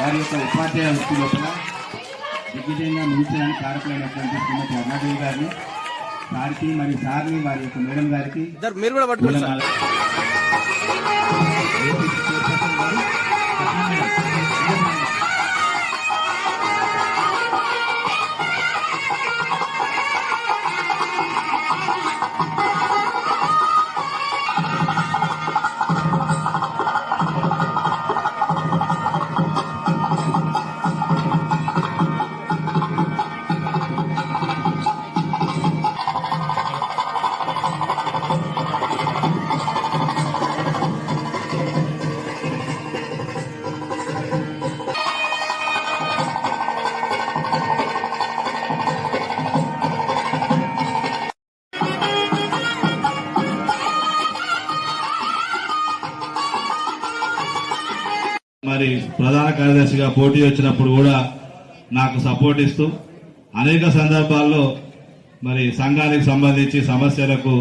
వారి యొక్క ఉపాధ్యాయ వృత్తి లోపల దిగ్విజయంగా ముగించడానికి కారకులైనటువంటి శ్రీమతి అరుణాదేవి గారిని, సార్కి మరియు సార్ని వారి యొక్క మేడం గారికి మీరు కూడా పట్టుకోండి. మరి ప్రధాన కార్యదర్శిగా పోటీ వచ్చినప్పుడు కూడా నాకు సపోర్ట్ ఇస్తూ అనేక సందర్భాల్లో మరి సంఘానికి సంబంధించి సమస్యలకు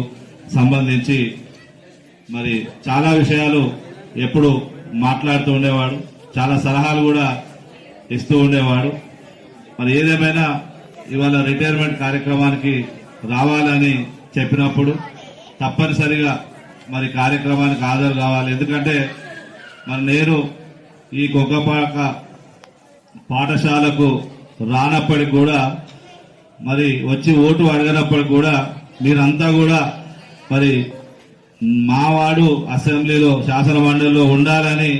సంబంధించి మరి చాలా విషయాలు ఎప్పుడు మాట్లాడుతూ ఉండేవాడు, చాలా సలహాలు కూడా ఇస్తూ ఉండేవాడు. మరి ఏదేమైనా ఇవాళ రిటైర్మెంట్ కార్యక్రమానికి రావాలని చెప్పినప్పుడు తప్పనిసరిగా మరి కార్యక్రమానికి హాజరు కావాలి. ఎందుకంటే మరి నేను ఈ గొగ్గపాక పాఠశాలకు రానప్పటికి కూడా మరి వచ్చి ఓటు అడగనప్పటికి కూడా మీరంతా కూడా మరి మావాడు అసెంబ్లీలో శాసన మండలిలో ఉండాలని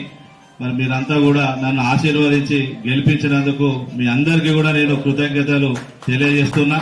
మరి మీరంతా కూడా నన్ను ఆశీర్వదించి గెలిపించినందుకు మీ అందరికీ కూడా నేను కృతజ్ఞతలు తెలియజేస్తున్నా.